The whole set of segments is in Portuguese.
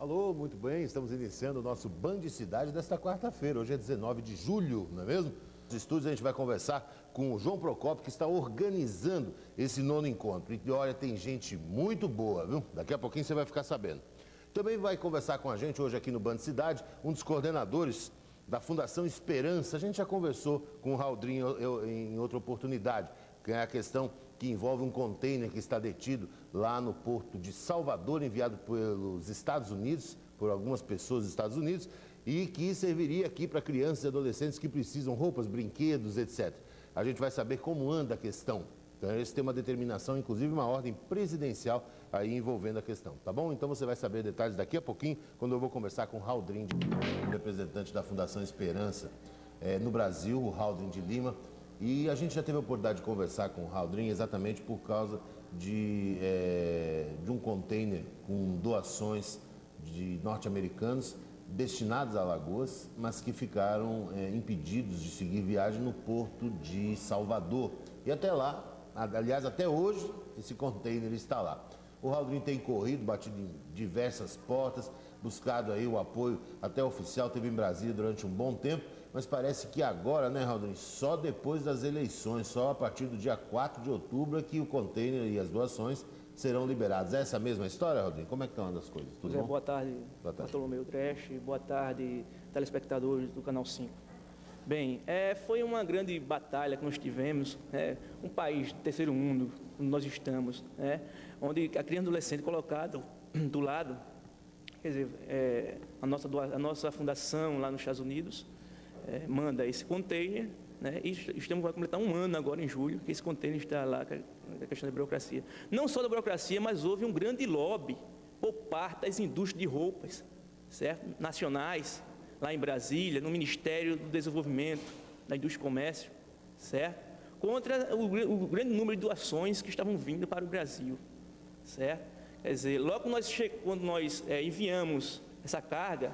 Alô, muito bem, estamos iniciando o nosso Band Cidade desta quarta-feira. Hoje é 19 de julho, não é mesmo? Nos estúdios a gente vai conversar com o João Procópio, que está organizando esse nono encontro. E olha, tem gente muito boa, viu? Daqui a pouquinho você vai ficar sabendo. Também vai conversar com a gente hoje aqui no Band Cidade um dos coordenadores da Fundação Esperança. A gente já conversou com o Raudrinho em outra oportunidade, que é a questão que envolve um container que está detido lá no porto de Salvador, enviado pelos Estados Unidos, por algumas pessoas dos Estados Unidos, e que serviria aqui para crianças e adolescentes que precisam roupas, brinquedos, etc. A gente vai saber como anda a questão. Então, eles têm uma determinação, inclusive uma ordem presidencial aí envolvendo a questão, tá bom? Então você vai saber detalhes daqui a pouquinho, quando eu vou conversar com o Raudrinho, representante da Fundação Esperança no Brasil, o Raudrinho de Lima. E a gente já teve a oportunidade de conversar com o Raudrinho exatamente por causa de um container com doações de norte-americanos destinados a Alagoas, mas que ficaram impedidos de seguir viagem no porto de Salvador. E até lá, aliás, até hoje, esse container está lá. O Raudrinho tem corrido, batido em diversas portas, buscado aí o apoio até oficial, teve em Brasília durante um bom tempo, mas parece que agora, né, Raudrinho, só depois das eleições, só a partir do dia 4 de outubro é que o container e as doações serão liberados. É essa mesma história, Raudrinho? Como é que estão as coisas? Tudo bom? Boa tarde, Bartolomeu Dresch, boa tarde, telespectadores do Canal 5. Bem, foi uma grande batalha que nós tivemos, um país do terceiro mundo, onde nós estamos, onde a criança e adolescente colocado do lado, quer dizer, a nossa fundação lá nos Estados Unidos manda esse container, e estamos a completar um ano agora em julho, que esse container está lá, a questão da burocracia. Não só da burocracia, mas houve um grande lobby por parte das indústrias de roupas, certo? Nacionais, lá em Brasília, no Ministério do Desenvolvimento, da Indústria e Comércio, certo? Contra o grande número de doações que estavam vindo para o Brasil, certo? Quer dizer, logo quando nós enviamos essa carga,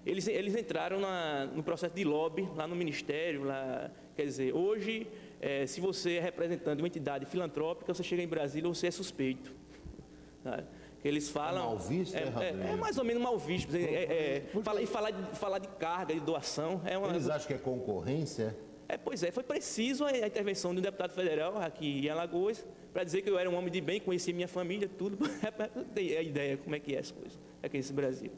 eles entraram no processo de lobby lá no Ministério. Quer dizer, hoje, se você é representante de uma entidade filantrópica, você chega em Brasília, você é suspeito. Sabe? Que eles falam... mal visto, é mais ou menos mal visto. Falar de carga, de doação... Eles acham que é concorrência? Pois é, foi preciso a intervenção de um deputado federal aqui em Alagoas para dizer que eu era um homem de bem, conhecia minha família, tudo. Tem a ideia como é que é as coisas aqui nesse Brasil.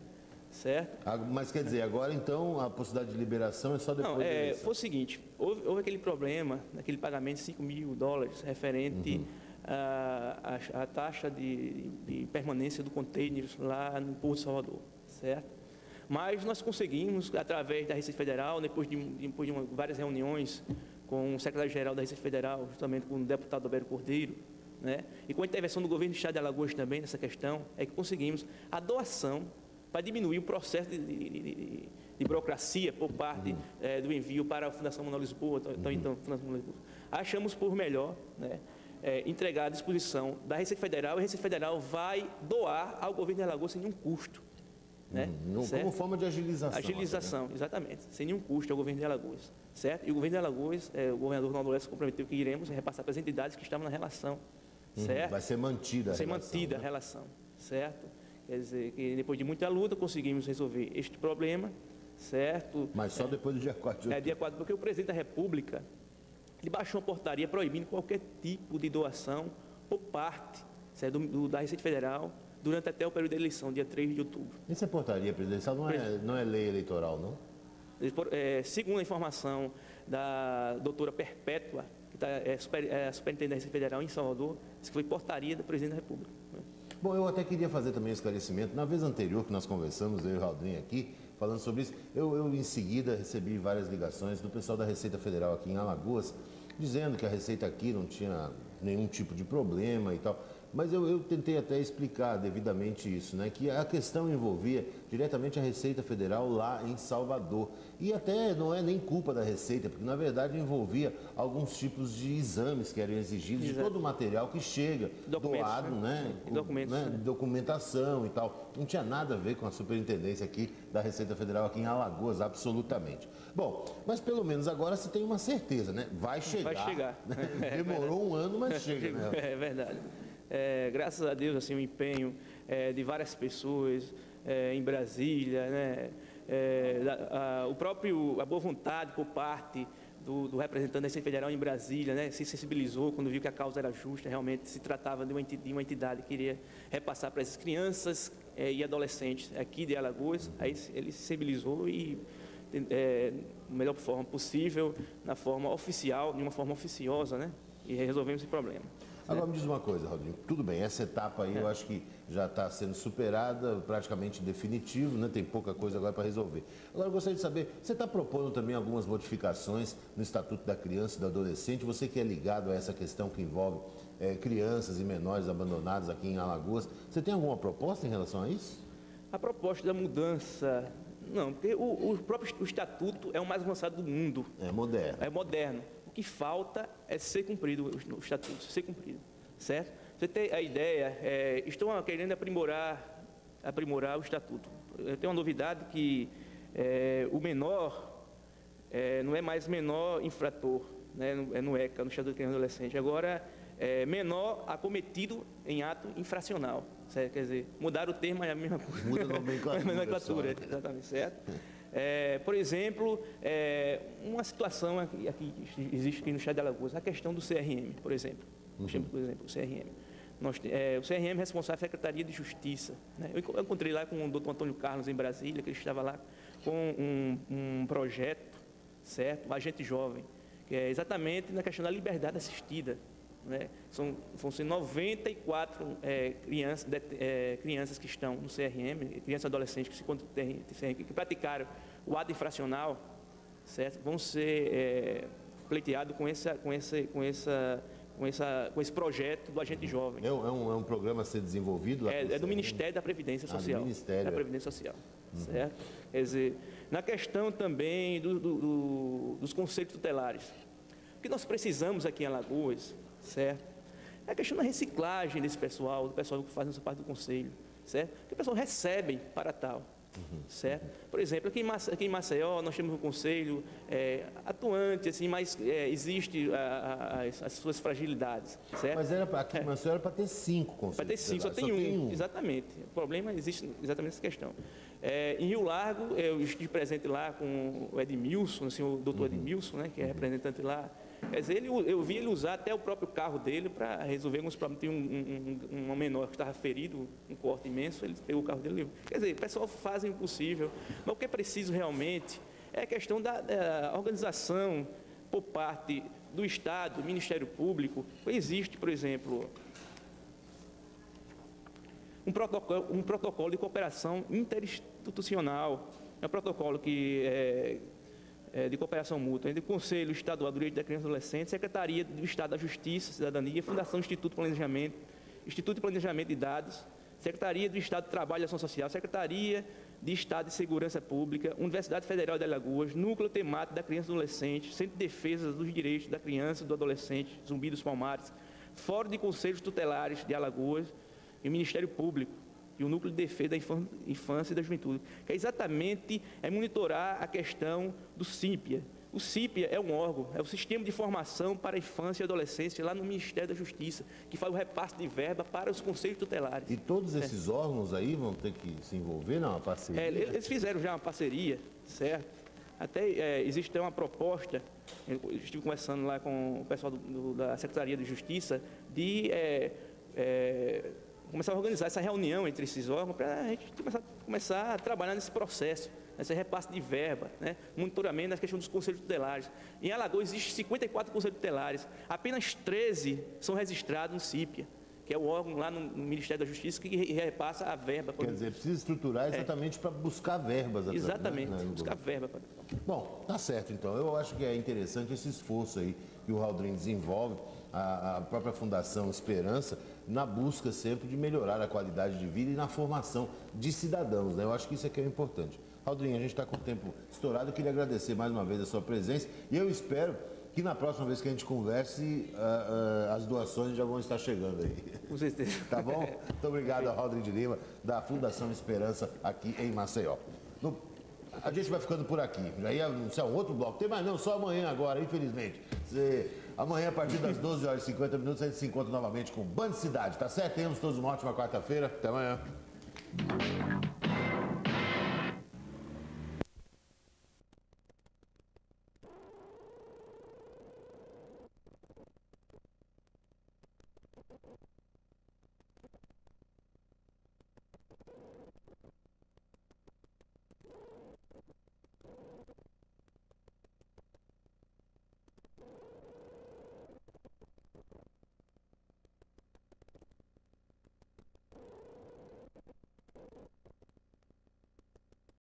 Certo? Mas quer dizer, agora então a possibilidade de liberação é só depois da eleição? Foi o seguinte, houve aquele problema, naquele pagamento de $5 mil referente à taxa de permanência do container lá no Porto de Salvador, certo? Mas nós conseguimos, através da Receita Federal, depois de várias reuniões com o secretário-geral da Receita Federal, justamente com o deputado Alberto Cordeiro, e com a intervenção do governo do estado de Alagoas também nessa questão, é que conseguimos a doação para diminuir o processo de burocracia por parte do envio para a Fundação Manuel Lisboa, então Fundação Manuel Lisboa. Achamos por melhor entregar à disposição da Receita Federal, e a Receita Federal vai doar ao governo de Alagoas sem nenhum custo. Como forma de agilização. Agilização, exatamente, sem nenhum custo ao governo de Alagoas, certo? E o governo de Alagoas, o governador Ronaldo Lessa comprometeu que iremos repassar para as entidades que estavam na relação, certo? Vai ser mantida a relação. Vai ser mantida a relação, certo? Quer dizer, que depois de muita luta conseguimos resolver este problema, certo? Mas só depois do dia 4 de outubro. Dia 4, porque o presidente da República ele baixou uma portaria proibindo qualquer tipo de doação por parte, certo, da Receita Federal durante até o período da eleição, dia 3 de outubro. Essa portaria presidencial não é lei eleitoral, não? Segundo a informação da doutora Perpétua, que é a superintendente da Receita Federal em Salvador, isso foi portaria do presidente da República. Bom, eu até queria fazer também um esclarecimento. Na vez anterior que nós conversamos, eu e o Raudrinho aqui, falando sobre isso, eu em seguida recebi várias ligações do pessoal da Receita Federal aqui em Alagoas, dizendo que a Receita aqui não tinha nenhum tipo de problema e tal. Mas eu tentei até explicar devidamente isso, que a questão envolvia diretamente a Receita Federal lá em Salvador. E até não é nem culpa da Receita, porque na verdade envolvia alguns tipos de exames que eram exigidos, de todo o material que chega, doado, documentação e tal. Não tinha nada a ver com a superintendência aqui da Receita Federal aqui em Alagoas, absolutamente. Bom, mas pelo menos agora se tem uma certeza, Vai chegar. Vai chegar. Demorou um ano, mas chega, É verdade. graças a Deus, assim, o empenho de várias pessoas em Brasília, né? A boa vontade por parte do representante da Receita Federal em Brasília, né, se sensibilizou quando viu que a causa era justa, realmente se tratava de uma entidade que queria repassar para essas crianças e adolescentes aqui de Alagoas. Aí ele se sensibilizou e, da melhor forma possível, na forma oficial, de uma forma oficiosa, né, e resolvemos esse problema. Agora me diz uma coisa, Rodrigo, tudo bem, essa etapa aí eu acho que já está sendo superada, praticamente definitivo, né? Tem pouca coisa agora para resolver. Agora eu gostaria de saber, você está propondo também algumas modificações no Estatuto da Criança e do Adolescente, você que é ligado a essa questão que envolve crianças e menores abandonados aqui em Alagoas, você tem alguma proposta em relação a isso? A proposta da mudança, não, porque o próprio Estatuto é o mais avançado do mundo. É moderno. É moderno. O que falta é ser cumprido o Estatuto, ser cumprido, certo? Você tem a ideia, estão querendo aprimorar o Estatuto. Tem uma novidade que o menor não é mais menor infrator, né? No ECA, no Estatuto da Criança e Adolescente. Agora, menor acometido em ato infracional, certo? Quer dizer, mudar o termo é a mesma coisa. Muda a nomenclatura. Exatamente, certo? Por exemplo, uma situação aqui existe aqui no estado de Alagoas, a questão do CRM, por exemplo. Por exemplo, o CRM. O CRM é responsável pela Secretaria de Justiça, né? Eu encontrei lá com o doutor Antônio Carlos em Brasília, que ele estava lá com um projeto, certo? O Agente Jovem, que é exatamente na questão da liberdade assistida, né? Vão ser 94 crianças que estão no CRM, crianças e adolescentes que praticaram o ato infracional, certo? Vão ser pleiteados com esse projeto do Agente Jovem. É um programa a ser desenvolvido lá? É do Ministério da Previdência Social. Do Ministério. Da Previdência Social, certo? Quer dizer, na questão também dos conselhos tutelares. O que nós precisamos aqui em Alagoas, certo? É a questão da reciclagem desse pessoal, do pessoal que faz essa parte do conselho, certo? Que o pessoal recebe para tal, certo? Por exemplo, aqui em Maceió nós temos um conselho atuante, assim, mas existe as suas fragilidades, certo? Mas aqui em Maceió era para ter 5 conselhos. Para ter 5, só tem um. Exatamente. O problema existe exatamente essa questão. Em Rio Largo, eu estive presente lá com o Edmilson, o senhor doutor Edmilson, né, que é representante lá. Quer dizer, eu vi ele usar até o próprio carro dele para resolver alguns problemas. Tem um menor que estava ferido, um corte imenso, ele pegou o carro dele. Quer dizer, o pessoal faz o impossível, mas o que é preciso realmente é a questão da organização por parte do Estado, do Ministério Público. Existe, por exemplo, um protocolo de cooperação interinstitucional, é um protocolo que de cooperação mútua entre o Conselho Estadual do Direito da Criança e do Adolescente, Secretaria do Estado da Justiça, Cidadania, Fundação Instituto de Planejamento de Dados, Secretaria do Estado do Trabalho e Ação Social, Secretaria de Estado de Segurança Pública, Universidade Federal de Alagoas, Núcleo Temático da Criança e do Adolescente, Centro de Defesa dos Direitos da Criança e do Adolescente, Zumbi dos Palmares, Fórum de Conselhos Tutelares de Alagoas e o Ministério Público e o Núcleo de Defesa da Infância e da Juventude, que é exatamente monitorar a questão do CIPIA. O CIPIA é um órgão, é o Sistema de Formação para a Infância e Adolescência, lá no Ministério da Justiça, que faz o repasse de verba para os conselhos tutelares. E todos esses órgãos aí vão ter que se envolver numa parceria? Eles fizeram já uma parceria, certo? Até existe uma proposta, eu estive conversando lá com o pessoal da Secretaria de Justiça, de começar a organizar essa reunião entre esses órgãos para a gente começar a trabalhar nesse processo, nesse repasse de verba, né? Monitoramento das questões dos conselhos tutelares. Em Alagoas existem 54 conselhos tutelares, apenas 13 são registrados no CIPIA, que é o órgão lá no Ministério da Justiça que repassa a verba. Quer dizer, precisa estruturar exatamente para buscar verbas. Exatamente, buscar verba. Bom, tá certo então. Eu acho que é interessante esse esforço aí que o Haldrin desenvolve, a própria Fundação Esperança, na busca sempre de melhorar a qualidade de vida e na formação de cidadãos, né? Eu acho que isso aqui é importante. Haldrin, a gente está com o tempo estourado, eu queria agradecer mais uma vez a sua presença e eu espero que na próxima vez que a gente converse, as doações já vão estar chegando aí. Com certeza. Tá bom? Muito obrigado ao Haldrin de Lima, da Fundação Esperança, aqui em Maceió. A gente vai ficando por aqui. Já ia anunciar um outro bloco. Tem mais não, só amanhã agora, infelizmente. Amanhã, a partir das 12h50, a gente se encontra novamente com Band Cidade, tá certo? Tenhamos todos uma ótima quarta-feira. Até amanhã.